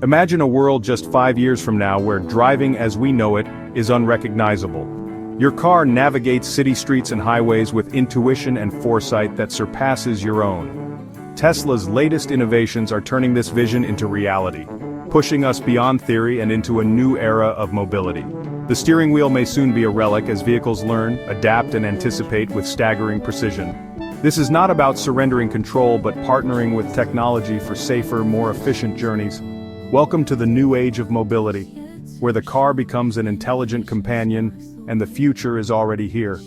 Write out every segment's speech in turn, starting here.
Imagine a world just 5 years from now where driving as we know it is unrecognizable. Your car navigates city streets and highways with intuition and foresight that surpasses your own. Tesla's latest innovations are turning this vision into reality, pushing us beyond theory and into a new era of mobility. The steering wheel may soon be a relic as vehicles learn, adapt and anticipate with staggering precision. This is not about surrendering control but partnering with technology for safer, more efficient journeys. Welcome to the new age of mobility, where the car becomes an intelligent companion and the future is already here.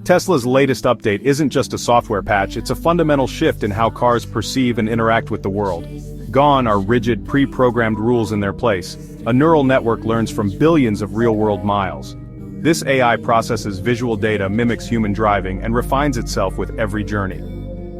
Tesla's latest update isn't just a software patch, it's a fundamental shift in how cars perceive and interact with the world. Gone are rigid, pre-programmed rules in their place. A neural network learns from billions of real-world miles. This AI processes visual data, mimics human driving, and refines itself with every journey.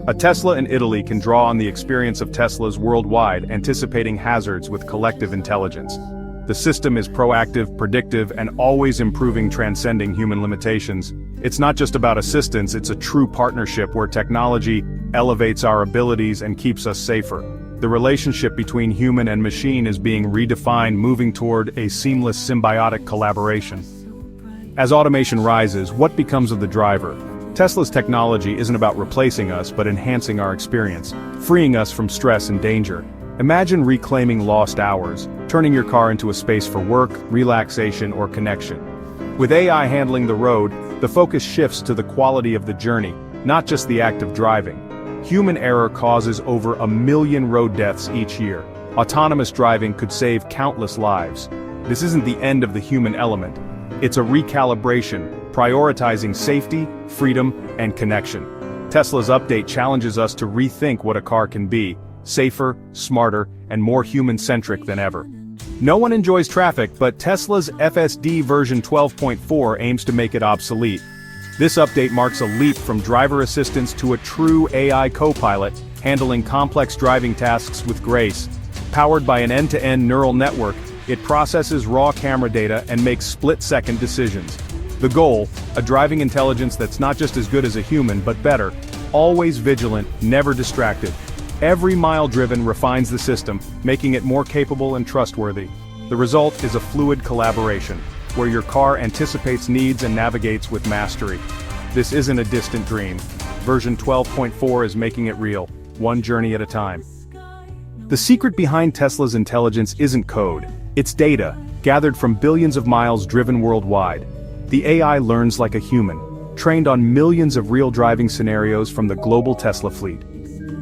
A Tesla in Italy can draw on the experience of Teslas worldwide, anticipating hazards with collective intelligence. The system is proactive, predictive, and always improving, transcending human limitations. It's not just about assistance, it's a true partnership where technology elevates our abilities and keeps us safer. The relationship between human and machine is being redefined, moving toward a seamless symbiotic collaboration. As automation rises, what becomes of the driver? Tesla's technology isn't about replacing us but enhancing our experience, freeing us from stress and danger. Imagine reclaiming lost hours, turning your car into a space for work, relaxation, or connection. With AI handling the road, the focus shifts to the quality of the journey, not just the act of driving. Human error causes over 1 million road deaths each year. Autonomous driving could save countless lives. This isn't the end of the human element. It's a recalibration, prioritizing safety, freedom, and connection. Tesla's update challenges us to rethink what a car can be: safer, smarter, and more human-centric than ever. No one enjoys traffic, but Tesla's FSD version 12.4 aims to make it obsolete. This update marks a leap from driver assistance to a true AI co-pilot, handling complex driving tasks with grace. Powered by an end-to-end neural network, it processes raw camera data and makes split-second decisions. The goal, a driving intelligence that's not just as good as a human but better, always vigilant, never distracted. Every mile driven refines the system, making it more capable and trustworthy. The result is a fluid collaboration, where your car anticipates needs and navigates with mastery. This isn't a distant dream. Version 12.4 is making it real, one journey at a time. The secret behind Tesla's intelligence isn't code, it's data, gathered from billions of miles driven worldwide. The AI learns like a human, trained on millions of real driving scenarios from the global Tesla fleet.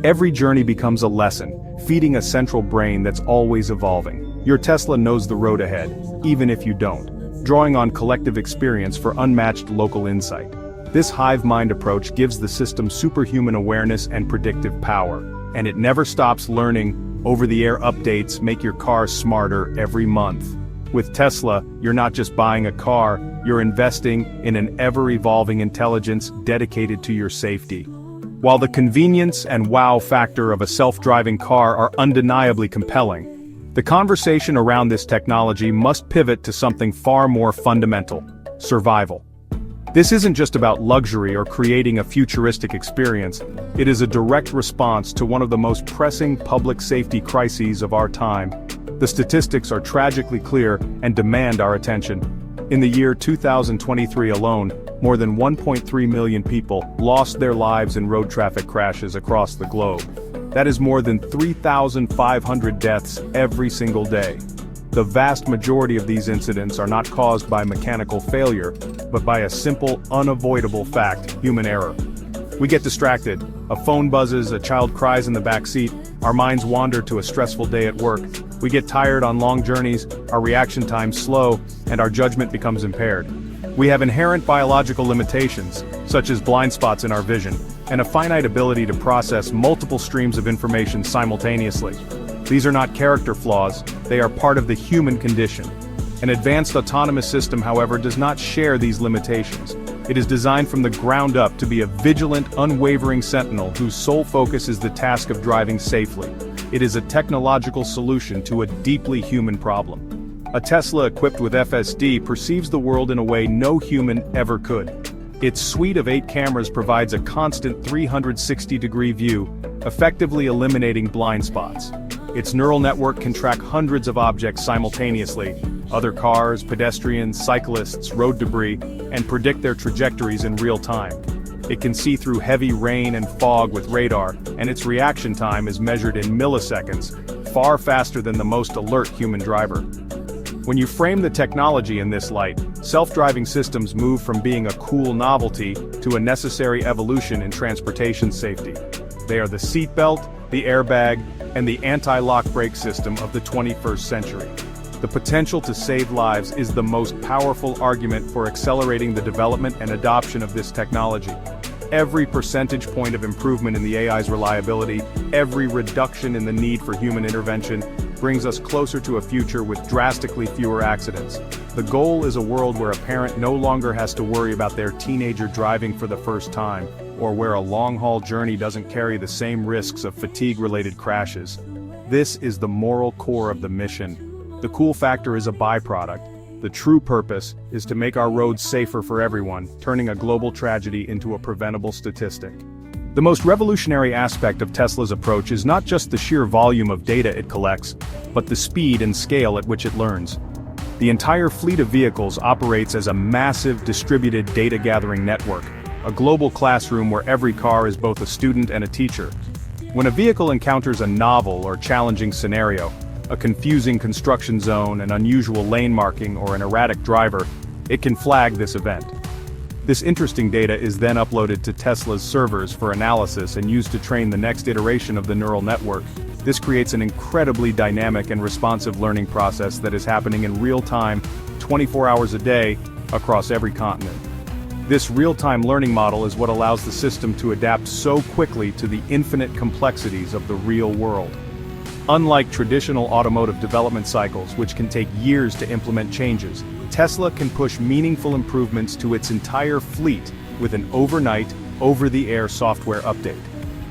Every journey becomes a lesson, feeding a central brain that's always evolving. Your Tesla knows the road ahead, even if you don't, drawing on collective experience for unmatched local insight. This hive mind approach gives the system superhuman awareness and predictive power, and it never stops learning. Over-the-air updates make your car smarter every month. With Tesla, you're not just buying a car, you're investing in an ever-evolving intelligence dedicated to your safety. While the convenience and wow factor of a self-driving car are undeniably compelling, the conversation around this technology must pivot to something far more fundamental: survival. This isn't just about luxury or creating a futuristic experience, it is a direct response to one of the most pressing public safety crises of our time. The statistics are tragically clear and demand our attention. In the year 2023 alone, more than 1.3 million people lost their lives in road traffic crashes across the globe. That is more than 3,500 deaths every single day. The vast majority of these incidents are not caused by mechanical failure, but by a simple, unavoidable fact: human error. We get distracted, a phone buzzes, a child cries in the back seat, our minds wander to a stressful day at work. We get tired on long journeys, our reaction time's slow, and our judgment becomes impaired. We have inherent biological limitations, such as blind spots in our vision, and a finite ability to process multiple streams of information simultaneously. These are not character flaws, they are part of the human condition. An advanced autonomous system, however, does not share these limitations. It is designed from the ground up to be a vigilant, unwavering sentinel whose sole focus is the task of driving safely. It is a technological solution to a deeply human problem. A Tesla equipped with FSD perceives the world in a way no human ever could. Its suite of 8 cameras provides a constant 360-degree view, effectively eliminating blind spots. Its neural network can track hundreds of objects simultaneously, other cars, pedestrians, cyclists, road debris, and predict their trajectories in real time. It can see through heavy rain and fog with radar, and its reaction time is measured in milliseconds, far faster than the most alert human driver. When you frame the technology in this light, self-driving systems move from being a cool novelty to a necessary evolution in transportation safety. They are the seatbelt, the airbag, and the anti-lock brake system of the 21st century. The potential to save lives is the most powerful argument for accelerating the development and adoption of this technology. Every percentage point of improvement in the AI's reliability, every reduction in the need for human intervention, brings us closer to a future with drastically fewer accidents. The goal is a world where a parent no longer has to worry about their teenager driving for the first time, or where a long-haul journey doesn't carry the same risks of fatigue-related crashes. This is the moral core of the mission. The cool factor is a byproduct. The true purpose is to make our roads safer for everyone, turning a global tragedy into a preventable statistic. The most revolutionary aspect of Tesla's approach is not just the sheer volume of data it collects, but the speed and scale at which it learns. The entire fleet of vehicles operates as a massive distributed data-gathering network, a global classroom where every car is both a student and a teacher. When a vehicle encounters a novel or challenging scenario, a confusing construction zone, an unusual lane marking, or an erratic driver, it can flag this event. This interesting data is then uploaded to Tesla's servers for analysis and used to train the next iteration of the neural network. This creates an incredibly dynamic and responsive learning process that is happening in real time, 24 hours a day, across every continent. This real-time learning model is what allows the system to adapt so quickly to the infinite complexities of the real world. Unlike traditional automotive development cycles, which can take years to implement changes, Tesla can push meaningful improvements to its entire fleet with an overnight, over-the-air software update.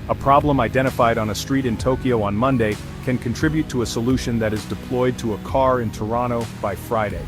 A problem identified on a street in Tokyo on Monday can contribute to a solution that is deployed to a car in Toronto by Friday.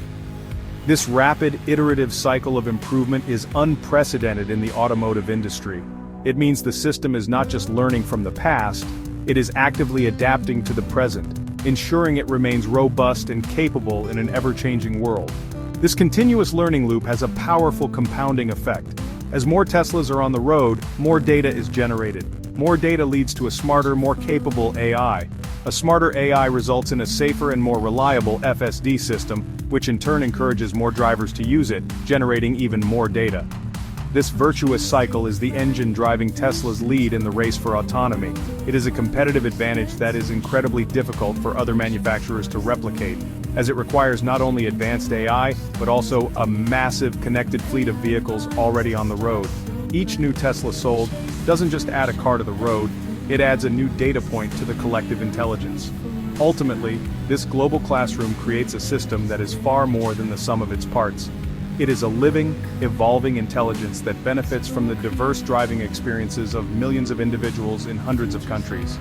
This rapid, iterative cycle of improvement is unprecedented in the automotive industry. It means the system is not just learning from the past, it is actively adapting to the present, ensuring it remains robust and capable in an ever-changing world. This continuous learning loop has a powerful compounding effect. As more Teslas are on the road, more data is generated. More data leads to a smarter, more capable AI. A smarter AI results in a safer and more reliable FSD system, which in turn encourages more drivers to use it, generating even more data. This virtuous cycle is the engine driving Tesla's lead in the race for autonomy. It is a competitive advantage that is incredibly difficult for other manufacturers to replicate, as it requires not only advanced AI, but also a massive connected fleet of vehicles already on the road. Each new Tesla sold doesn't just add a car to the road, it adds a new data point to the collective intelligence. Ultimately, this global classroom creates a system that is far more than the sum of its parts. It is a living, evolving intelligence that benefits from the diverse driving experiences of millions of individuals in hundreds of countries.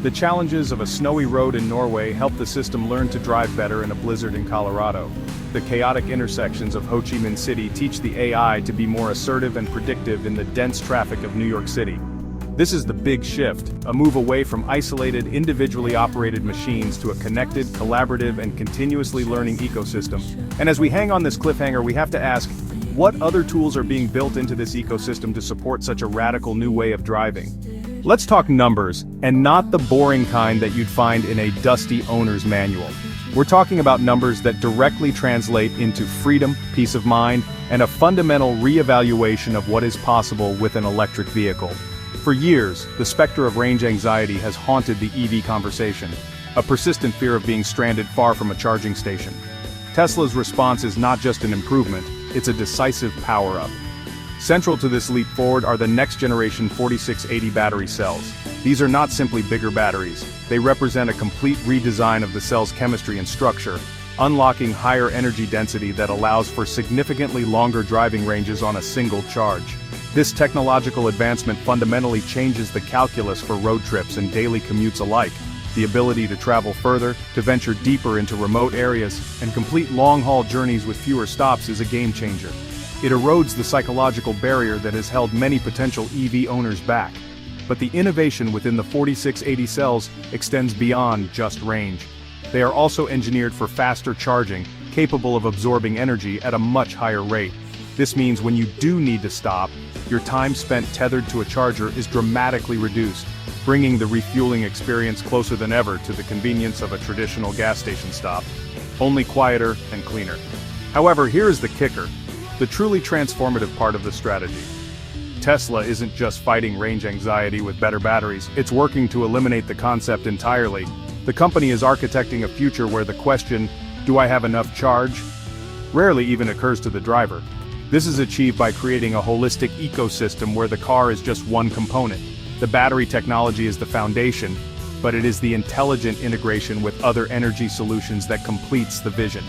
The challenges of a snowy road in Norway help the system learn to drive better in a blizzard in Colorado. The chaotic intersections of Ho Chi Minh City teach the AI to be more assertive and predictive in the dense traffic of New York City. This is the big shift, a move away from isolated, individually operated machines to a connected, collaborative, and continuously learning ecosystem. And as we hang on this cliffhanger, we have to ask, what other tools are being built into this ecosystem to support such a radical new way of driving? Let's talk numbers, and not the boring kind that you'd find in a dusty owner's manual. We're talking about numbers that directly translate into freedom, peace of mind, and a fundamental re-evaluation of what is possible with an electric vehicle. For years, the specter of range anxiety has haunted the EV conversation, a persistent fear of being stranded far from a charging station. Tesla's response is not just an improvement, it's a decisive power-up. Central to this leap forward are the next-generation 4680 battery cells. These are not simply bigger batteries, they represent a complete redesign of the cell's chemistry and structure, unlocking higher energy density that allows for significantly longer driving ranges on a single charge. This technological advancement fundamentally changes the calculus for road trips and daily commutes alike. The ability to travel further, to venture deeper into remote areas, and complete long-haul journeys with fewer stops is a game-changer. It erodes the psychological barrier that has held many potential EV owners back. But the innovation within the 4680 cells extends beyond just range. They are also engineered for faster charging, capable of absorbing energy at a much higher rate. This means when you do need to stop, your time spent tethered to a charger is dramatically reduced, bringing the refueling experience closer than ever to the convenience of a traditional gas station stop, only quieter and cleaner. However, here is the kicker, the truly transformative part of the strategy. Tesla isn't just fighting range anxiety with better batteries, it's working to eliminate the concept entirely. The company is architecting a future where the question, "Do I have enough charge?" rarely even occurs to the driver. This is achieved by creating a holistic ecosystem where the car is just one component. The battery technology is the foundation, but it is the intelligent integration with other energy solutions that completes the vision.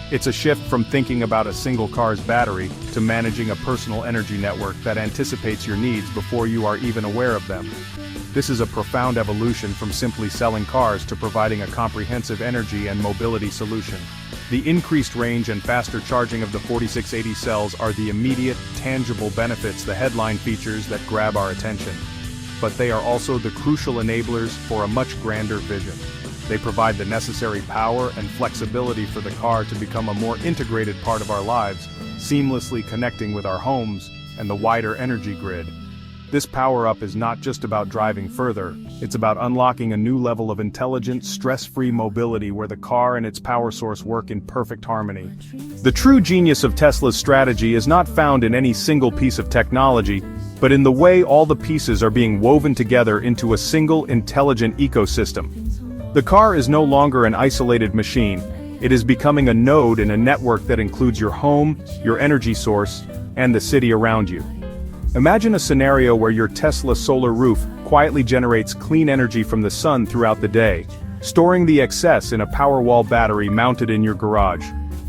It's a shift from thinking about a single car's battery to managing a personal energy network that anticipates your needs before you are even aware of them. This is a profound evolution from simply selling cars to providing a comprehensive energy and mobility solution. The increased range and faster charging of the 4680 cells are the immediate, tangible benefits, the headline features that grab our attention. But they are also the crucial enablers for a much grander vision. They provide the necessary power and flexibility for the car to become a more integrated part of our lives, seamlessly connecting with our homes and the wider energy grid. This power-up is not just about driving further, it's about unlocking a new level of intelligent, stress-free mobility where the car and its power source work in perfect harmony. The true genius of Tesla's strategy is not found in any single piece of technology, but in the way all the pieces are being woven together into a single, intelligent ecosystem. The car is no longer an isolated machine, it is becoming a node in a network that includes your home, your energy source, and the city around you. Imagine a scenario where your Tesla solar roof quietly generates clean energy from the sun throughout the day, storing the excess in a Powerwall battery mounted in your garage.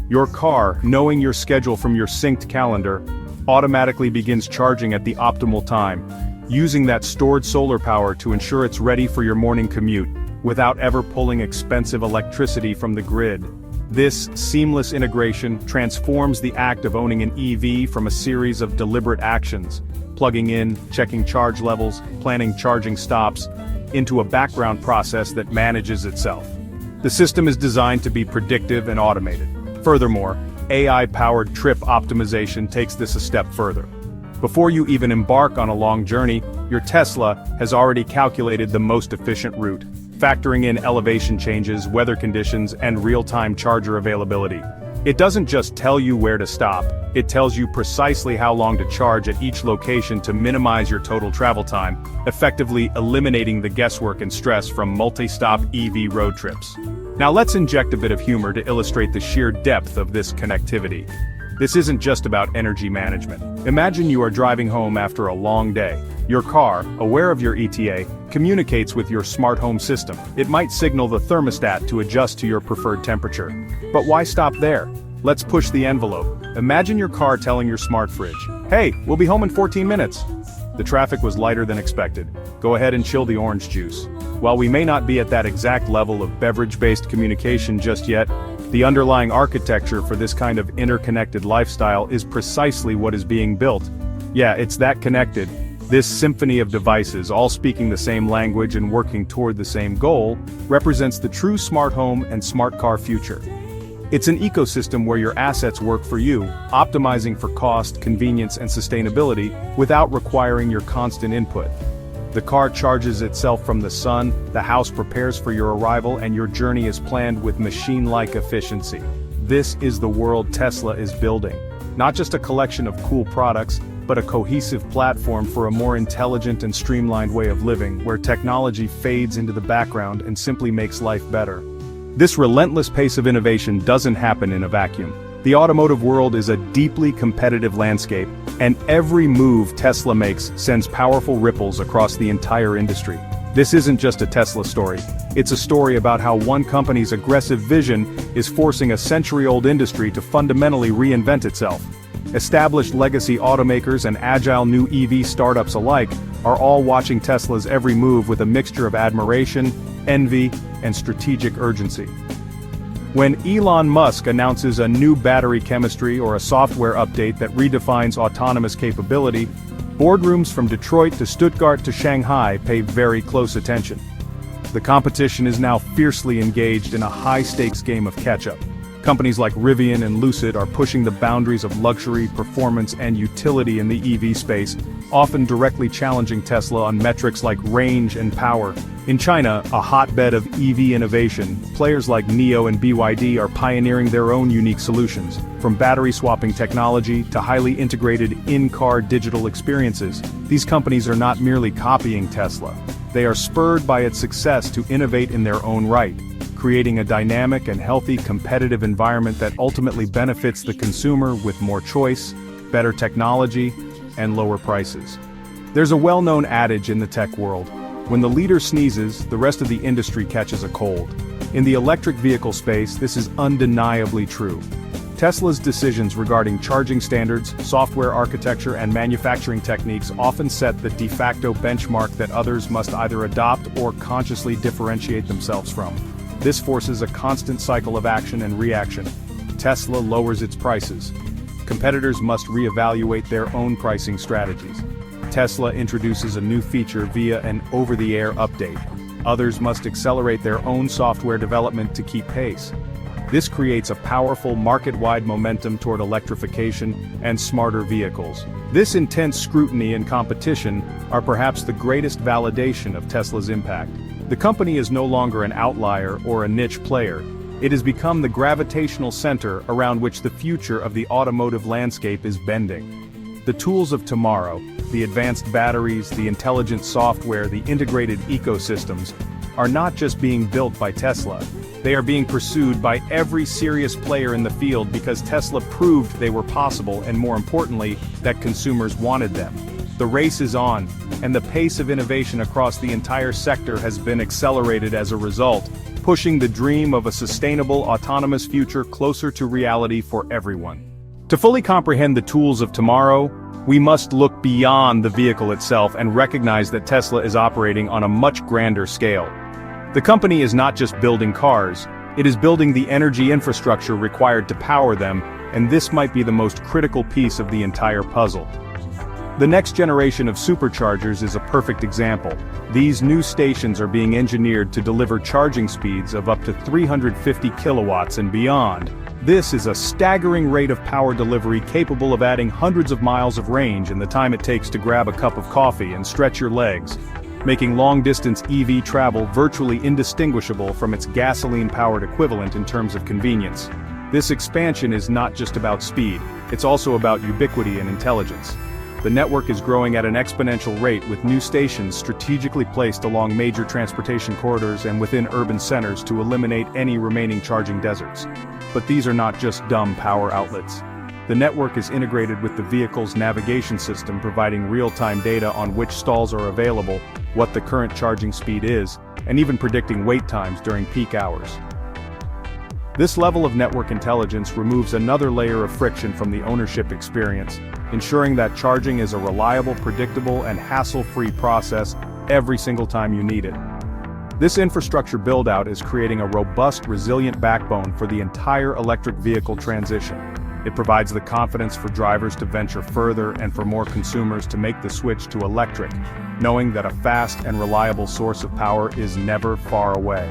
Your car, knowing your schedule from your synced calendar, automatically begins charging at the optimal time, using that stored solar power to ensure it's ready for your morning commute, without ever pulling expensive electricity from the grid. This seamless integration transforms the act of owning an EV from a series of deliberate actions, plugging in, checking charge levels, planning charging stops, into a background process that manages itself. The system is designed to be predictive and automated. Furthermore, AI-powered trip optimization takes this a step further. Before you even embark on a long journey, your Tesla has already calculated the most efficient route, factoring in elevation changes, weather conditions, and real-time charger availability. It doesn't just tell you where to stop, it tells you precisely how long to charge at each location to minimize your total travel time, effectively eliminating the guesswork and stress from multi-stop EV road trips. Now let's inject a bit of humor to illustrate the sheer depth of this connectivity. This isn't just about energy management. Imagine you are driving home after a long day. Your car, aware of your ETA, communicates with your smart home system. It might signal the thermostat to adjust to your preferred temperature. But why stop there? Let's push the envelope. Imagine your car telling your smart fridge, "Hey, we'll be home in 14 minutes. The traffic was lighter than expected. Go ahead and chill the orange juice." While we may not be at that exact level of beverage-based communication just yet, the underlying architecture for this kind of interconnected lifestyle is precisely what is being built. Yeah, it's that connected. This symphony of devices, all speaking the same language and working toward the same goal, represents the true smart home and smart car future. It's an ecosystem where your assets work for you, optimizing for cost, convenience, and sustainability without requiring your constant input. The car charges itself from the sun, the house prepares for your arrival, and your journey is planned with machine-like efficiency. This is the world Tesla is building. Not just a collection of cool products, but a cohesive platform for a more intelligent and streamlined way of living, where technology fades into the background and simply makes life better. This relentless pace of innovation doesn't happen in a vacuum. The automotive world is a deeply competitive landscape, and every move Tesla makes sends powerful ripples across the entire industry. This isn't just a Tesla story. It's a story about how one company's aggressive vision is forcing a century-old industry to fundamentally reinvent itself. Established legacy automakers and agile new EV startups alike are all watching Tesla's every move with a mixture of admiration, envy, and strategic urgency. When Elon Musk announces a new battery chemistry or a software update that redefines autonomous capability, Boardrooms from Detroit to Stuttgart to Shanghai pay very close attention. The competition is now fiercely engaged in a high-stakes game of catch-up. Companies like Rivian and Lucid are pushing the boundaries of luxury, performance, and utility in the EV space, often directly challenging Tesla on metrics like range and power. In China, a hotbed of EV innovation, players like NIO and BYD are pioneering their own unique solutions. From battery-swapping technology to highly integrated in-car digital experiences, these companies are not merely copying Tesla. They are spurred by its success to innovate in their own right, creating a dynamic and healthy competitive environment that ultimately benefits the consumer with more choice, better technology, and lower prices. There's a well-known adage in the tech world: when the leader sneezes, the rest of the industry catches a cold. In the electric vehicle space, this is undeniably true. Tesla's decisions regarding charging standards, software architecture, and manufacturing techniques often set the de facto benchmark that others must either adopt or consciously differentiate themselves from. This forces a constant cycle of action and reaction. Tesla lowers its prices. Competitors must reevaluate their own pricing strategies. Tesla introduces a new feature via an over-the-air update. Others must accelerate their own software development to keep pace. This creates a powerful market-wide momentum toward electrification and smarter vehicles. This intense scrutiny and competition are perhaps the greatest validation of Tesla's impact. The company is no longer an outlier or a niche player. It has become the gravitational center around which the future of the automotive landscape is bending. The tools of tomorrow, the advanced batteries, the intelligent software, the integrated ecosystems, are not just being built by Tesla. They are being pursued by every serious player in the field because Tesla proved they were possible and, more importantly, that consumers wanted them. The race is on, and the pace of innovation across the entire sector has been accelerated as a result, pushing the dream of a sustainable, autonomous future closer to reality for everyone. To fully comprehend the tools of tomorrow, we must look beyond the vehicle itself and recognize that Tesla is operating on a much grander scale. The company is not just building cars, it is building the energy infrastructure required to power them, and this might be the most critical piece of the entire puzzle. The next generation of superchargers is a perfect example. These new stations are being engineered to deliver charging speeds of up to 350 kilowatts and beyond. This is a staggering rate of power delivery capable of adding hundreds of miles of range in the time it takes to grab a cup of coffee and stretch your legs, making long-distance EV travel virtually indistinguishable from its gasoline-powered equivalent in terms of convenience. This expansion is not just about speed, it's also about ubiquity and intelligence. The network is growing at an exponential rate with new stations strategically placed along major transportation corridors and within urban centers to eliminate any remaining charging deserts. But these are not just dumb power outlets. The network is integrated with the vehicle's navigation system, providing real-time data on which stalls are available, what the current charging speed is, and even predicting wait times during peak hours. This level of network intelligence removes another layer of friction from the ownership experience, ensuring that charging is a reliable, predictable, and hassle-free process every single time you need it. This infrastructure build-out is creating a robust, resilient backbone for the entire electric vehicle transition. It provides the confidence for drivers to venture further and for more consumers to make the switch to electric, knowing that a fast and reliable source of power is never far away.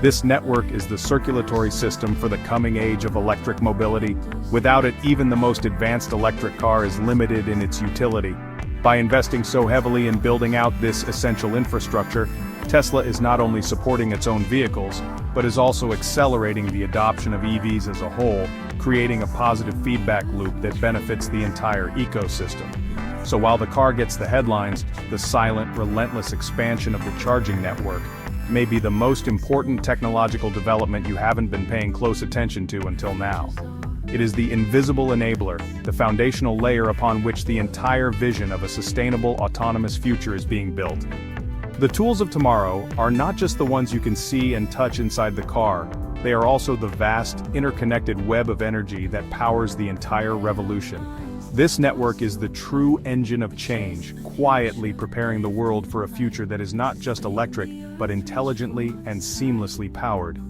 This network is the circulatory system for the coming age of electric mobility. Without it, even the most advanced electric car is limited in its utility. By investing so heavily in building out this essential infrastructure, Tesla is not only supporting its own vehicles, but is also accelerating the adoption of EVs as a whole, creating a positive feedback loop that benefits the entire ecosystem. So while the car gets the headlines, the silent, relentless expansion of the charging network may be the most important technological development you haven't been paying close attention to until now. It is the invisible enabler, the foundational layer upon which the entire vision of a sustainable, autonomous future is being built. The tools of tomorrow are not just the ones you can see and touch inside the car, they are also the vast, interconnected web of energy that powers the entire revolution. This network is the true engine of change, quietly preparing the world for a future that is not just electric, but intelligently and seamlessly powered.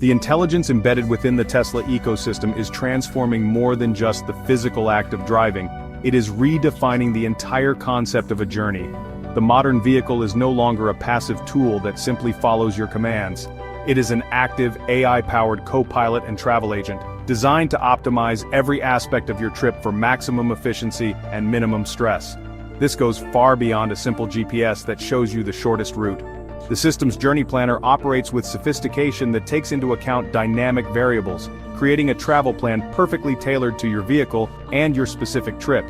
The intelligence embedded within the Tesla ecosystem is transforming more than just the physical act of driving. It is redefining the entire concept of a journey. The modern vehicle is no longer a passive tool that simply follows your commands. It is an active, AI-powered co-pilot and travel agent, designed to optimize every aspect of your trip for maximum efficiency and minimum stress. This goes far beyond a simple GPS that shows you the shortest route. The system's journey planner operates with sophistication that takes into account dynamic variables, creating a travel plan perfectly tailored to your vehicle and your specific trip.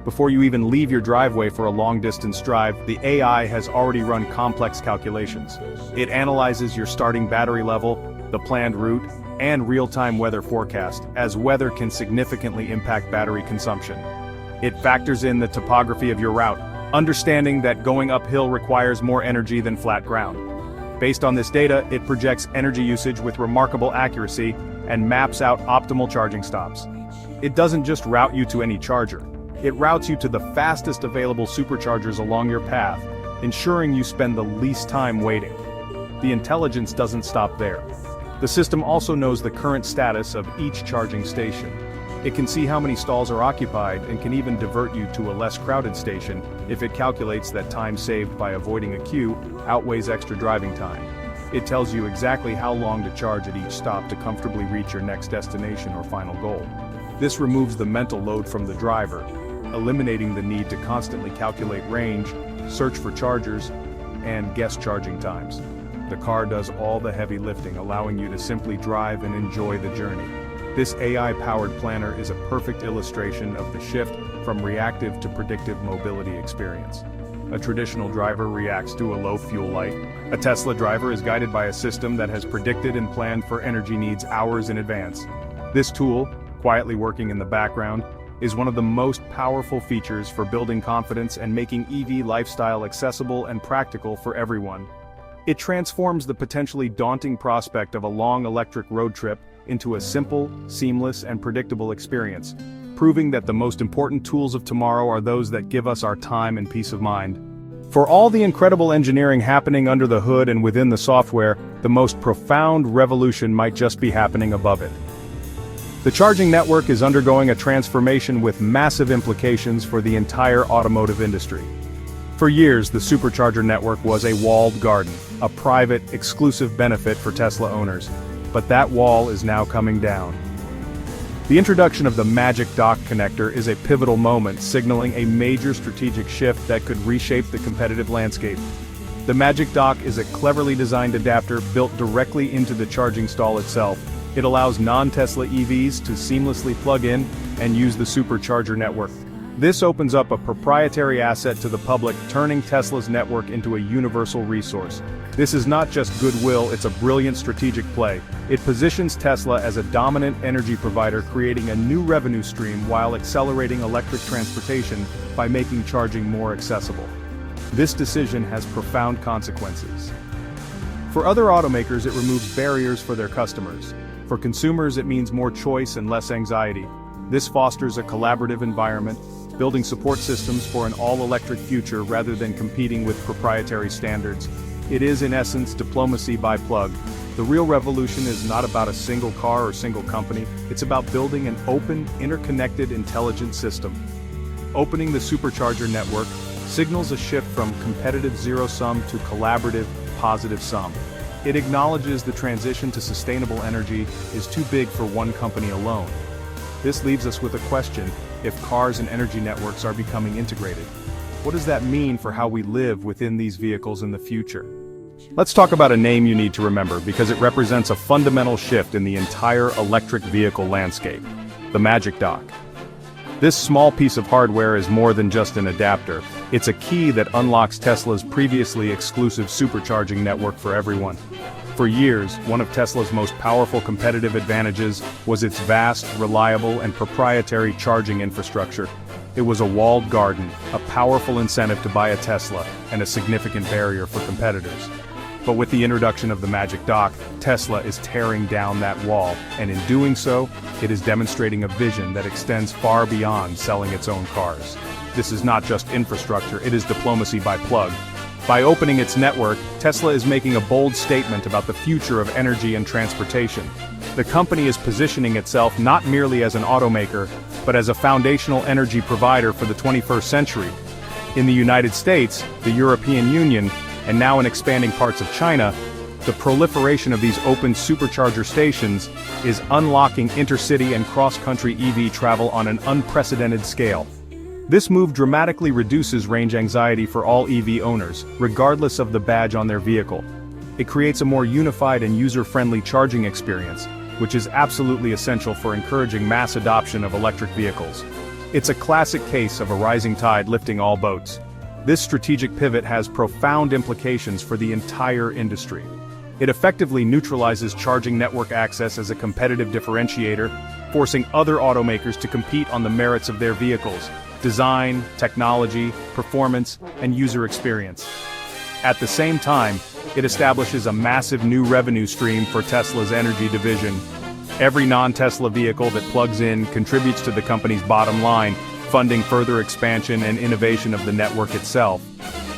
Before you even leave your driveway for a long-distance drive, the AI has already run complex calculations. It analyzes your starting battery level, the planned route, and real-time weather forecast, as weather can significantly impact battery consumption. It factors in the topography of your route, understanding that going uphill requires more energy than flat ground. Based on this data, it projects energy usage with remarkable accuracy and maps out optimal charging stops. It doesn't just route you to any charger. It routes you to the fastest available superchargers along your path, ensuring you spend the least time waiting. The intelligence doesn't stop there. The system also knows the current status of each charging station. It can see how many stalls are occupied and can even divert you to a less crowded station if it calculates that time saved by avoiding a queue outweighs extra driving time. It tells you exactly how long to charge at each stop to comfortably reach your next destination or final goal. This removes the mental load from the driver, eliminating the need to constantly calculate range, search for chargers, and guess charging times. The car does all the heavy lifting, allowing you to simply drive and enjoy the journey. This AI-powered planner is a perfect illustration of the shift from reactive to predictive mobility experience. A traditional driver reacts to a low fuel light. A Tesla driver is guided by a system that has predicted and planned for energy needs hours in advance. This tool, quietly working in the background, is one of the most powerful features for building confidence and making EV lifestyle accessible and practical for everyone. It transforms the potentially daunting prospect of a long electric road trip into a simple, seamless, and predictable experience, proving that the most important tools of tomorrow are those that give us our time and peace of mind. For all the incredible engineering happening under the hood and within the software, the most profound revolution might just be happening above it. The charging network is undergoing a transformation with massive implications for the entire automotive industry. For years, the supercharger network was a walled garden, a private, exclusive benefit for Tesla owners. But that wall is now coming down. The introduction of the Magic Dock connector is a pivotal moment, signaling a major strategic shift that could reshape the competitive landscape. The Magic Dock is a cleverly designed adapter built directly into the charging stall itself. It allows non-Tesla EVs to seamlessly plug in and use the supercharger network. This opens up a proprietary asset to the public, turning Tesla's network into a universal resource. This is not just goodwill, it's a brilliant strategic play. It positions Tesla as a dominant energy provider, creating a new revenue stream while accelerating electric transportation by making charging more accessible. This decision has profound consequences. For other automakers, it removes barriers for their customers. For consumers, it means more choice and less anxiety. This fosters a collaborative environment, building support systems for an all-electric future rather than competing with proprietary standards. It is, in essence, diplomacy by plug. The real revolution is not about a single car or single company, it's about building an open, interconnected, intelligent system. Opening the supercharger network signals a shift from competitive zero-sum to collaborative, positive-sum. It acknowledges the transition to sustainable energy is too big for one company alone. This leaves us with a question: if cars and energy networks are becoming integrated, what does that mean for how we live within these vehicles in the future? Let's talk about a name you need to remember because it represents a fundamental shift in the entire electric vehicle landscape: the Magic Dock. This small piece of hardware is more than just an adapter. It's a key that unlocks Tesla's previously exclusive supercharging network for everyone. For years, one of Tesla's most powerful competitive advantages was its vast, reliable, and proprietary charging infrastructure. It was a walled garden, a powerful incentive to buy a Tesla, and a significant barrier for competitors. But with the introduction of the Magic Dock, Tesla is tearing down that wall, and in doing so, it is demonstrating a vision that extends far beyond selling its own cars. This is not just infrastructure, it is diplomacy by plug. By opening its network, Tesla is making a bold statement about the future of energy and transportation. The company is positioning itself not merely as an automaker, but as a foundational energy provider for the 21st century. In the United States, the European Union, and now in expanding parts of China, the proliferation of these open supercharger stations is unlocking intercity and cross-country EV travel on an unprecedented scale. This move dramatically reduces range anxiety for all EV owners, regardless of the badge on their vehicle. It creates a more unified and user-friendly charging experience, which is absolutely essential for encouraging mass adoption of electric vehicles. It's a classic case of a rising tide lifting all boats. This strategic pivot has profound implications for the entire industry. It effectively neutralizes charging network access as a competitive differentiator, forcing other automakers to compete on the merits of their vehicles: design, technology, performance, and user experience. At the same time, it establishes a massive new revenue stream for Tesla's energy division. Every non-Tesla vehicle that plugs in contributes to the company's bottom line, funding further expansion and innovation of the network itself.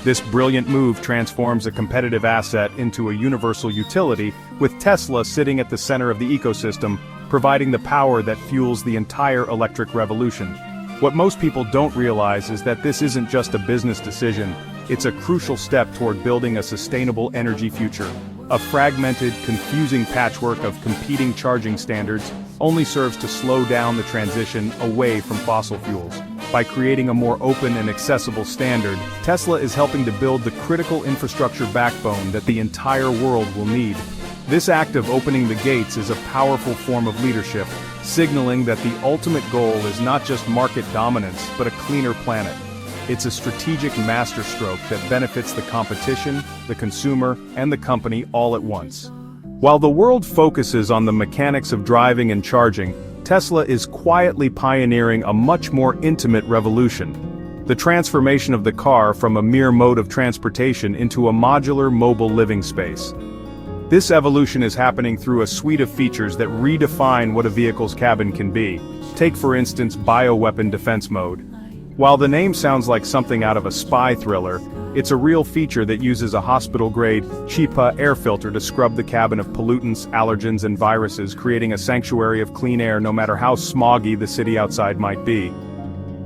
This brilliant move transforms a competitive asset into a universal utility, with Tesla sitting at the center of the ecosystem, providing the power that fuels the entire electric revolution. What most people don't realize is that this isn't just a business decision, it's a crucial step toward building a sustainable energy future. A fragmented, confusing patchwork of competing charging standards only serves to slow down the transition away from fossil fuels. By creating a more open and accessible standard, Tesla is helping to build the critical infrastructure backbone that the entire world will need. This act of opening the gates is a powerful form of leadership, signaling that the ultimate goal is not just market dominance, but a cleaner planet. It's a strategic masterstroke that benefits the competition, the consumer, and the company all at once. While the world focuses on the mechanics of driving and charging, Tesla is quietly pioneering a much more intimate revolution. The transformation of the car from a mere mode of transportation into a modular mobile living space. This evolution is happening through a suite of features that redefine what a vehicle's cabin can be. Take for instance bioweapon defense mode. While the name sounds like something out of a spy thriller, it's a real feature that uses a hospital-grade HEPA air filter to scrub the cabin of pollutants, allergens and viruses, creating a sanctuary of clean air no matter how smoggy the city outside might be.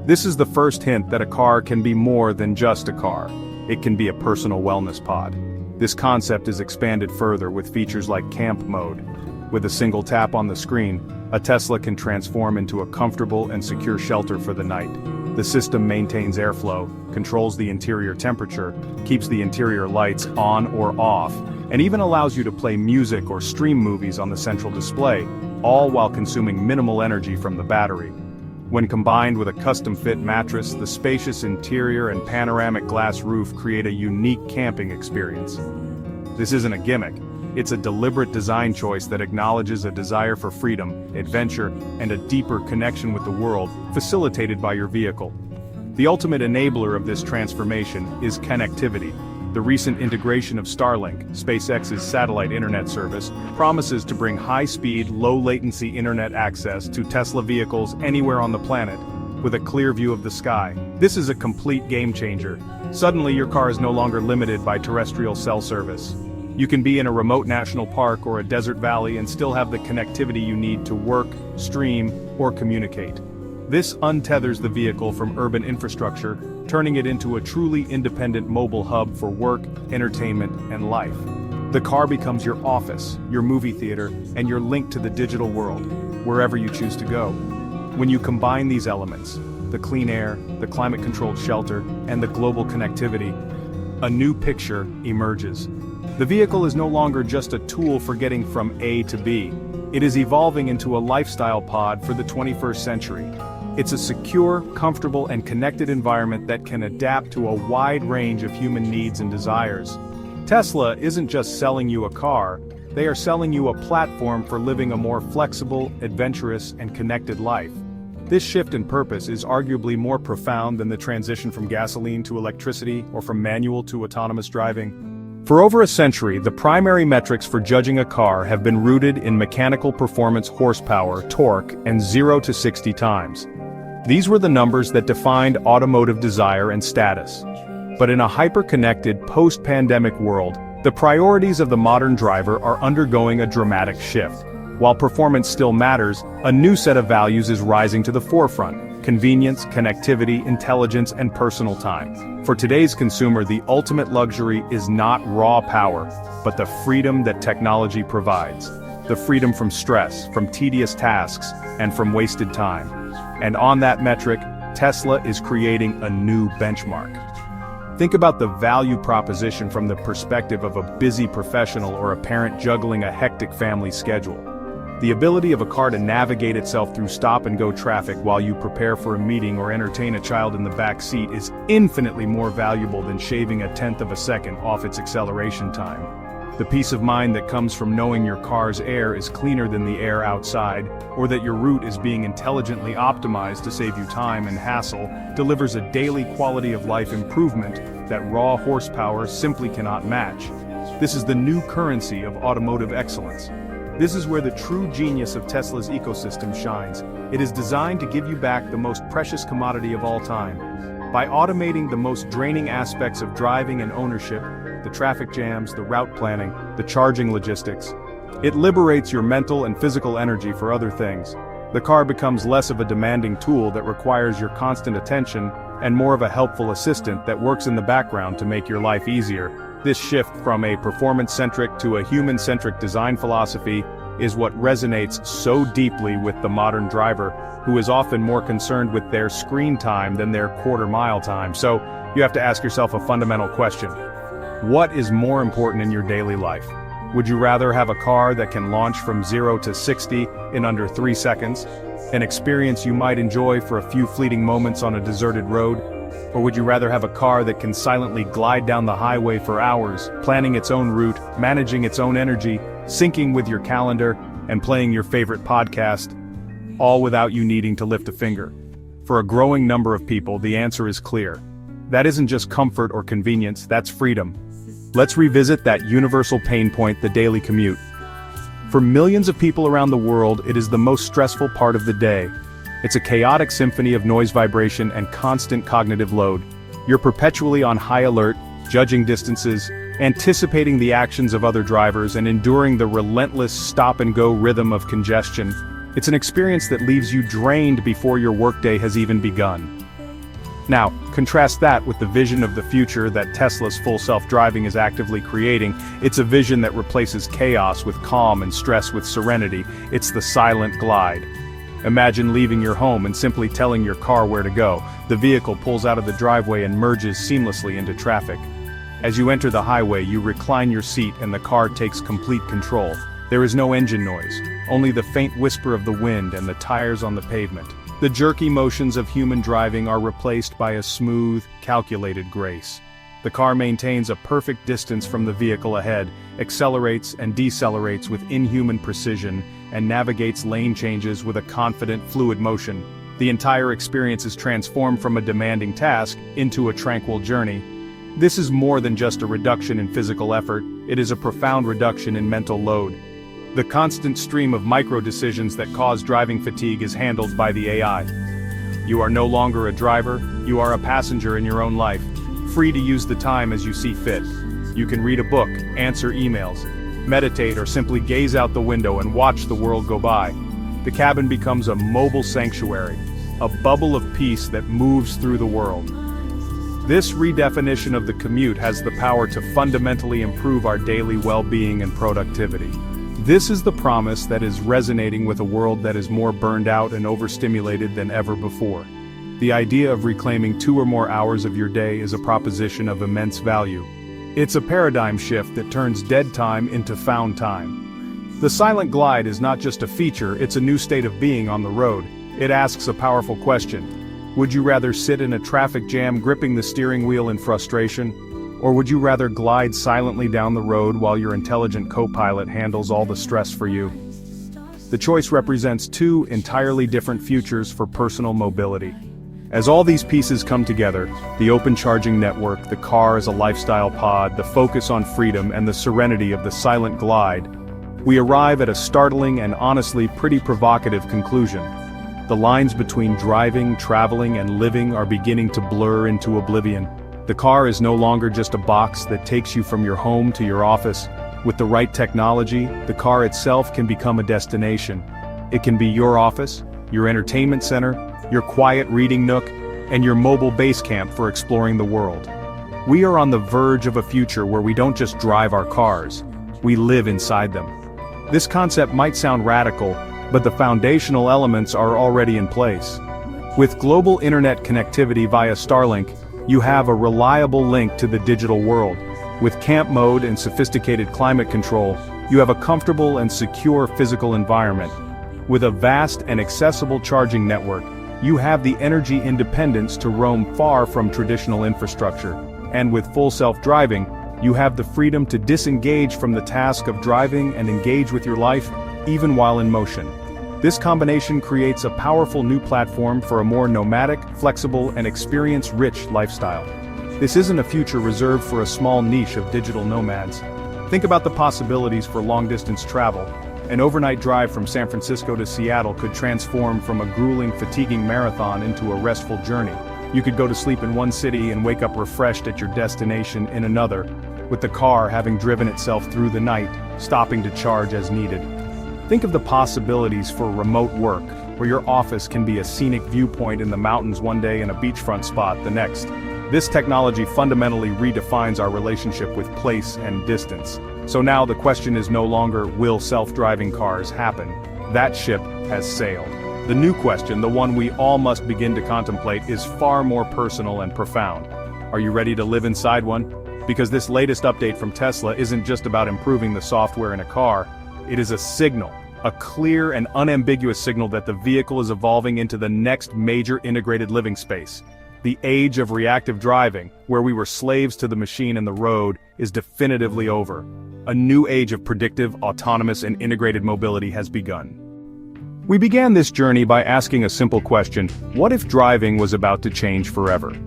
This is the first hint that a car can be more than just a car. It can be a personal wellness pod. This concept is expanded further with features like camp mode. With a single tap on the screen, a Tesla can transform into a comfortable and secure shelter for the night. The system maintains airflow, controls the interior temperature, keeps the interior lights on or off, and even allows you to play music or stream movies on the central display, all while consuming minimal energy from the battery. When combined with a custom-fit mattress, the spacious interior and panoramic glass roof create a unique camping experience. This isn't a gimmick. It's a deliberate design choice that acknowledges a desire for freedom, adventure, and a deeper connection with the world, facilitated by your vehicle. The ultimate enabler of this transformation is connectivity. The recent integration of Starlink, SpaceX's satellite internet service, promises to bring high-speed, low-latency internet access to Tesla vehicles anywhere on the planet, with a clear view of the sky. This is a complete game-changer. Suddenly your car is no longer limited by terrestrial cell service. You can be in a remote national park or a desert valley and still have the connectivity you need to work, stream, or communicate. This untethers the vehicle from urban infrastructure, turning it into a truly independent mobile hub for work, entertainment, and life. The car becomes your office, your movie theater, and your link to the digital world, wherever you choose to go. When you combine these elements, the clean air, the climate-controlled shelter, and the global connectivity, a new picture emerges. The vehicle is no longer just a tool for getting from A to B. It is evolving into a lifestyle pod for the 21st century. It's a secure, comfortable, and connected environment that can adapt to a wide range of human needs and desires. Tesla isn't just selling you a car, they are selling you a platform for living a more flexible, adventurous, and connected life. This shift in purpose is arguably more profound than the transition from gasoline to electricity or from manual to autonomous driving. For over a century, the primary metrics for judging a car have been rooted in mechanical performance horsepower, torque, and 0 to 60 times. These were the numbers that defined automotive desire and status. But in a hyper-connected, post-pandemic world, the priorities of the modern driver are undergoing a dramatic shift. While performance still matters, a new set of values is rising to the forefront: convenience, connectivity, intelligence, and personal time. For today's consumer, the ultimate luxury is not raw power, but the freedom that technology provides. The freedom from stress, from tedious tasks, and from wasted time. And on that metric, Tesla is creating a new benchmark. Think about the value proposition from the perspective of a busy professional or a parent juggling a hectic family schedule. The ability of a car to navigate itself through stop-and-go traffic while you prepare for a meeting or entertain a child in the back seat is infinitely more valuable than shaving 1/10 of a second off its acceleration time. The peace of mind that comes from knowing your car's air is cleaner than the air outside, or that your route is being intelligently optimized to save you time and hassle, delivers a daily quality of life improvement that raw horsepower simply cannot match. This is the new currency of automotive excellence. This is where the true genius of Tesla's ecosystem shines. It is designed to give you back the most precious commodity of all time. By automating the most draining aspects of driving and ownership, the traffic jams, the route planning, the charging logistics, it liberates your mental and physical energy for other things. The car becomes less of a demanding tool that requires your constant attention and more of a helpful assistant that works in the background to make your life easier. This shift from a performance-centric to a human-centric design philosophy is what resonates so deeply with the modern driver, who is often more concerned with their screen time than their quarter-mile time. So, you have to ask yourself a fundamental question. What is more important in your daily life? Would you rather have a car that can launch from 0 to 60 in under 3 seconds, an experience you might enjoy for a few fleeting moments on a deserted road? Or would you rather have a car that can silently glide down the highway for hours, planning its own route, managing its own energy, syncing with your calendar, and playing your favorite podcast, all without you needing to lift a finger? For a growing number of people, the answer is clear. That isn't just comfort or convenience, that's freedom. Let's revisit that universal pain point, the daily commute. For millions of people around the world, it is the most stressful part of the day. It's a chaotic symphony of noise, vibration, and constant cognitive load. You're perpetually on high alert, judging distances, anticipating the actions of other drivers, and enduring the relentless stop-and-go rhythm of congestion. It's an experience that leaves you drained before your workday has even begun. Now, contrast that with the vision of the future that Tesla's full self-driving is actively creating. It's a vision that replaces chaos with calm and stress with serenity. It's the silent glide. Imagine leaving your home and simply telling your car where to go. The vehicle pulls out of the driveway and merges seamlessly into traffic. As you enter the highway, you recline your seat and the car takes complete control. There is no engine noise, only the faint whisper of the wind and the tires on the pavement. The jerky motions of human driving are replaced by a smooth, calculated grace. The car maintains a perfect distance from the vehicle ahead, accelerates and decelerates with inhuman precision, and navigates lane changes with a confident, fluid motion. The entire experience is transformed from a demanding task into a tranquil journey. This is more than just a reduction in physical effort, it is a profound reduction in mental load. The constant stream of micro-decisions that cause driving fatigue is handled by the AI. You are no longer a driver, you are a passenger in your own life, free to use the time as you see fit. You can read a book, answer emails, meditate, or simply gaze out the window and watch the world go by. The cabin becomes a mobile sanctuary, a bubble of peace that moves through the world. This redefinition of the commute has the power to fundamentally improve our daily well-being and productivity. This is the promise that is resonating with a world that is more burned out and overstimulated than ever before. The idea of reclaiming 2 or more hours of your day is a proposition of immense value. It's a paradigm shift that turns dead time into found time. The silent glide is not just a feature, it's a new state of being on the road. It asks a powerful question. Would you rather sit in a traffic jam gripping the steering wheel in frustration? Or would you rather glide silently down the road while your intelligent co-pilot handles all the stress for you? The choice represents 2 entirely different futures for personal mobility. As all these pieces come together, the open charging network, the car as a lifestyle pod, the focus on freedom, and the serenity of the silent glide, we arrive at a startling and honestly pretty provocative conclusion. The lines between driving, traveling, and living are beginning to blur into oblivion. The car is no longer just a box that takes you from your home to your office. With the right technology, the car itself can become a destination. It can be your office, your entertainment center, your quiet reading nook, and your mobile base camp for exploring the world. We are on the verge of a future where we don't just drive our cars, we live inside them. This concept might sound radical, but the foundational elements are already in place. With global internet connectivity via Starlink, you have a reliable link to the digital world. With camp mode and sophisticated climate control, you have a comfortable and secure physical environment. With a vast and accessible charging network, you have the energy independence to roam far from traditional infrastructure. And with full self-driving, you have the freedom to disengage from the task of driving and engage with your life, even while in motion. This combination creates a powerful new platform for a more nomadic, flexible, and experience-rich lifestyle. This isn't a future reserved for a small niche of digital nomads. Think about the possibilities for long-distance travel. An overnight drive from San Francisco to Seattle could transform from a grueling, fatiguing marathon into a restful journey. You could go to sleep in one city and wake up refreshed at your destination in another, with the car having driven itself through the night, stopping to charge as needed. Think of the possibilities for remote work, where your office can be a scenic viewpoint in the mountains one day and a beachfront spot the next. This technology fundamentally redefines our relationship with place and distance. So now the question is no longer, will self-driving cars happen? That ship has sailed. The new question, the one we all must begin to contemplate, is far more personal and profound. Are you ready to live inside one? Because this latest update from Tesla isn't just about improving the software in a car, it is a signal, a clear and unambiguous signal that the vehicle is evolving into the next major integrated living space. The age of reactive driving, where we were slaves to the machine and the road, is definitively over. A new age of predictive, autonomous, and integrated mobility has begun. We began this journey by asking a simple question: what if driving was about to change forever?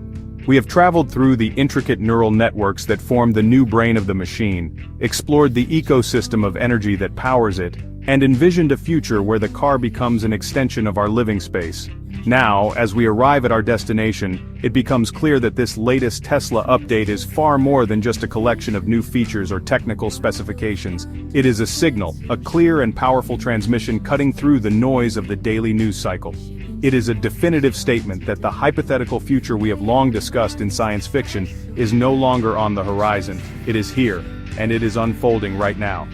We have traveled through the intricate neural networks that form the new brain of the machine, explored the ecosystem of energy that powers it, and envisioned a future where the car becomes an extension of our living space. Now, as we arrive at our destination, it becomes clear that this latest Tesla update is far more than just a collection of new features or technical specifications. It is a signal, a clear and powerful transmission cutting through the noise of the daily news cycle. It is a definitive statement that the hypothetical future we have long discussed in science fiction is no longer on the horizon. It is here, and it is unfolding right now.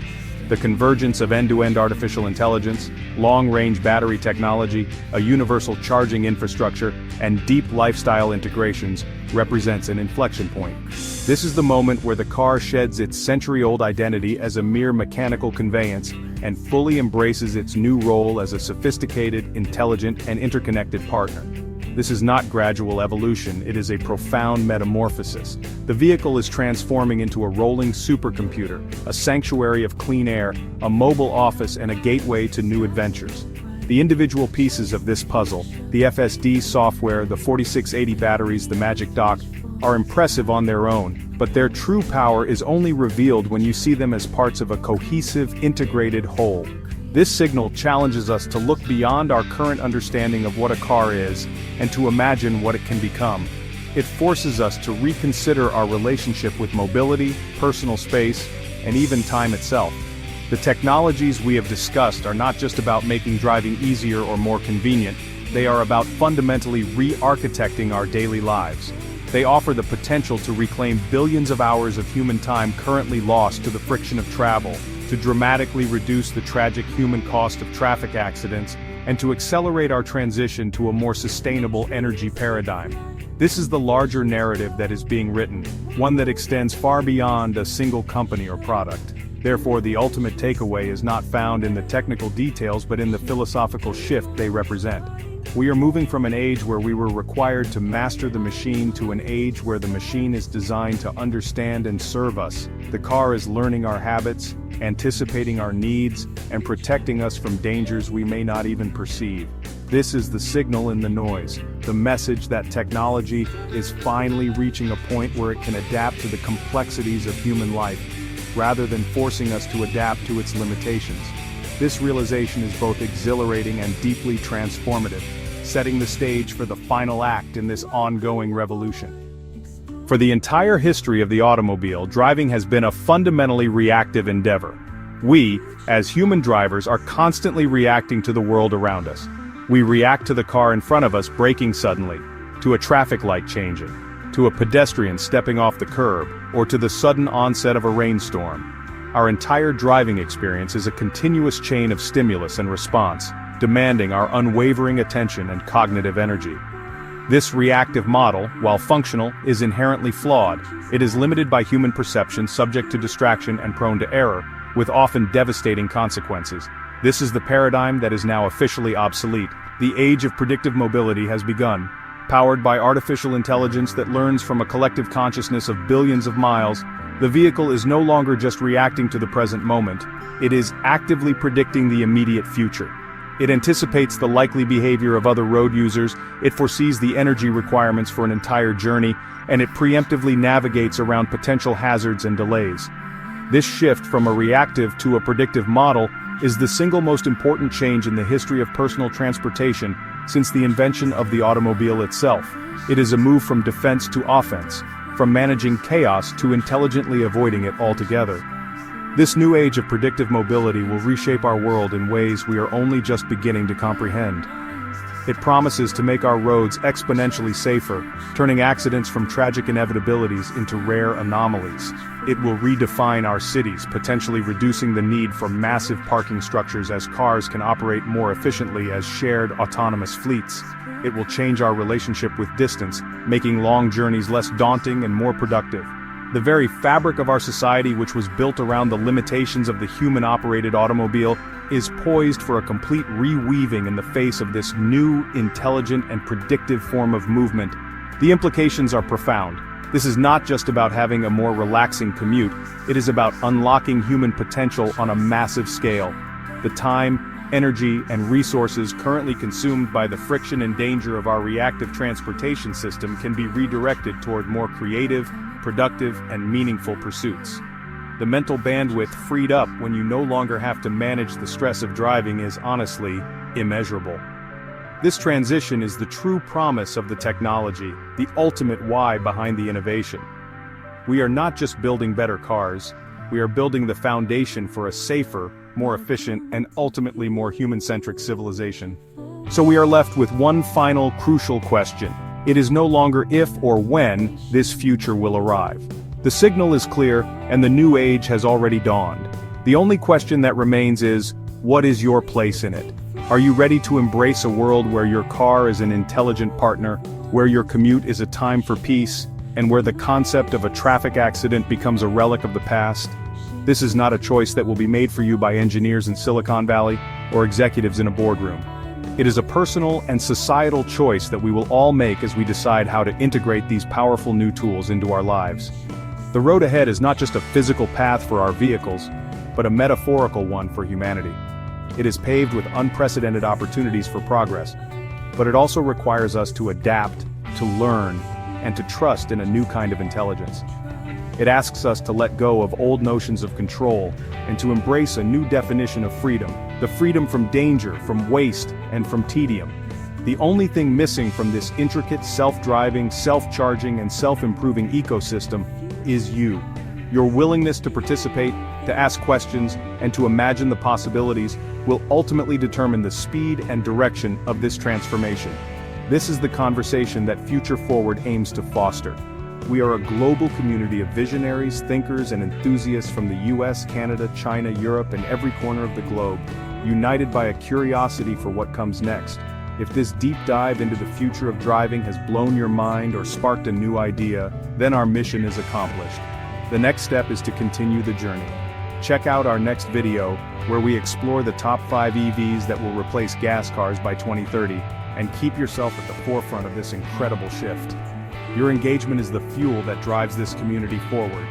The convergence of end-to-end artificial intelligence, long-range battery technology, a universal charging infrastructure, and deep lifestyle integrations represents an inflection point. This is the moment where the car sheds its century-old identity as a mere mechanical conveyance and fully embraces its new role as a sophisticated, intelligent, and interconnected partner. This is not gradual evolution, it is a profound metamorphosis. The vehicle is transforming into a rolling supercomputer, a sanctuary of clean air, a mobile office, and a gateway to new adventures. The individual pieces of this puzzle, the FSD software, the 4680 batteries, the Magic Dock, are impressive on their own, but their true power is only revealed when you see them as parts of a cohesive, integrated whole. This signal challenges us to look beyond our current understanding of what a car is, and to imagine what it can become. It forces us to reconsider our relationship with mobility, personal space, and even time itself. The technologies we have discussed are not just about making driving easier or more convenient, they are about fundamentally re-architecting our daily lives. They offer the potential to reclaim billions of hours of human time currently lost to the friction of travel, to dramatically reduce the tragic human cost of traffic accidents, and to accelerate our transition to a more sustainable energy paradigm. This is the larger narrative that is being written, one that extends far beyond a single company or product. Therefore, the ultimate takeaway is not found in the technical details but in the philosophical shift they represent. We are moving from an age where we were required to master the machine to an age where the machine is designed to understand and serve us. The car is learning our habits, anticipating our needs, and protecting us from dangers we may not even perceive. This is the signal in the noise, the message that technology is finally reaching a point where it can adapt to the complexities of human life, rather than forcing us to adapt to its limitations. This realization is both exhilarating and deeply transformative, setting the stage for the final act in this ongoing revolution. For the entire history of the automobile, driving has been a fundamentally reactive endeavor. We, as human drivers, are constantly reacting to the world around us. We react to the car in front of us braking suddenly, to a traffic light changing, to a pedestrian stepping off the curb, or to the sudden onset of a rainstorm. Our entire driving experience is a continuous chain of stimulus and response, demanding our unwavering attention and cognitive energy. This reactive model, while functional, is inherently flawed. It is limited by human perception, subject to distraction and prone to error, with often devastating consequences. This is the paradigm that is now officially obsolete. The age of predictive mobility has begun. Powered by artificial intelligence that learns from a collective consciousness of billions of miles, the vehicle is no longer just reacting to the present moment, it is actively predicting the immediate future. It anticipates the likely behavior of other road users, it foresees the energy requirements for an entire journey, and it preemptively navigates around potential hazards and delays. This shift from a reactive to a predictive model is the single most important change in the history of personal transportation since the invention of the automobile itself. It is a move from defense to offense, from managing chaos to intelligently avoiding it altogether. This new age of predictive mobility will reshape our world in ways we are only just beginning to comprehend. It promises to make our roads exponentially safer, turning accidents from tragic inevitabilities into rare anomalies. It will redefine our cities, potentially reducing the need for massive parking structures as cars can operate more efficiently as shared autonomous fleets. It will change our relationship with distance, making long journeys less daunting and more productive. The very fabric of our society, which was built around the limitations of the human-operated automobile, is poised for a complete reweaving in the face of this new, intelligent, and predictive form of movement. The implications are profound. This is not just about having a more relaxing commute, it is about unlocking human potential on a massive scale. The time, energy, and resources currently consumed by the friction and danger of our reactive transportation system can be redirected toward more creative, productive, and meaningful pursuits. The mental bandwidth freed up when you no longer have to manage the stress of driving is honestly immeasurable. This transition is the true promise of the technology, the ultimate why behind the innovation. We are not just building better cars, we are building the foundation for a safer, more efficient, and ultimately more human-centric civilization. So we are left with one final crucial question. It is no longer if or when this future will arrive. The signal is clear, and the new age has already dawned. The only question that remains is, what is your place in it? Are you ready to embrace a world where your car is an intelligent partner, where your commute is a time for peace, and where the concept of a traffic accident becomes a relic of the past? This is not a choice that will be made for you by engineers in Silicon Valley or executives in a boardroom. It is a personal and societal choice that we will all make as we decide how to integrate these powerful new tools into our lives. The road ahead is not just a physical path for our vehicles, but a metaphorical one for humanity. It is paved with unprecedented opportunities for progress, but it also requires us to adapt, to learn, and to trust in a new kind of intelligence. It asks us to let go of old notions of control and to embrace a new definition of freedom, the freedom from danger, from waste, and from tedium. The only thing missing from this intricate, self-driving, self-charging, and self-improving ecosystem is you. Your willingness to participate, to ask questions, and to imagine the possibilities will ultimately determine the speed and direction of this transformation. This is the conversation that Future Forward aims to foster. We are a global community of visionaries, thinkers, and enthusiasts from the US, Canada, China, Europe, and every corner of the globe, united by a curiosity for what comes next. If this deep dive into the future of driving has blown your mind or sparked a new idea, then our mission is accomplished. The next step is to continue the journey. Check out our next video, where we explore the top 5 EVs that will replace gas cars by 2030, and keep yourself at the forefront of this incredible shift. Your engagement is the fuel that drives this community forward.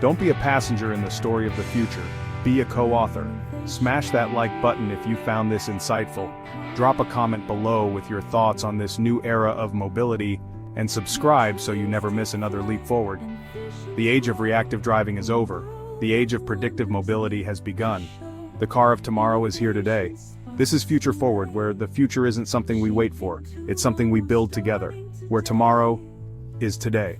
Don't be a passenger in the story of the future, be a co-author. Smash that like button if you found this insightful. Drop a comment below with your thoughts on this new era of mobility, and subscribe so you never miss another leap forward. The age of reactive driving is over. The age of predictive mobility has begun. The car of tomorrow is here today. This is Future Forward, where the future isn't something we wait for, it's something we build together, where tomorrow is today.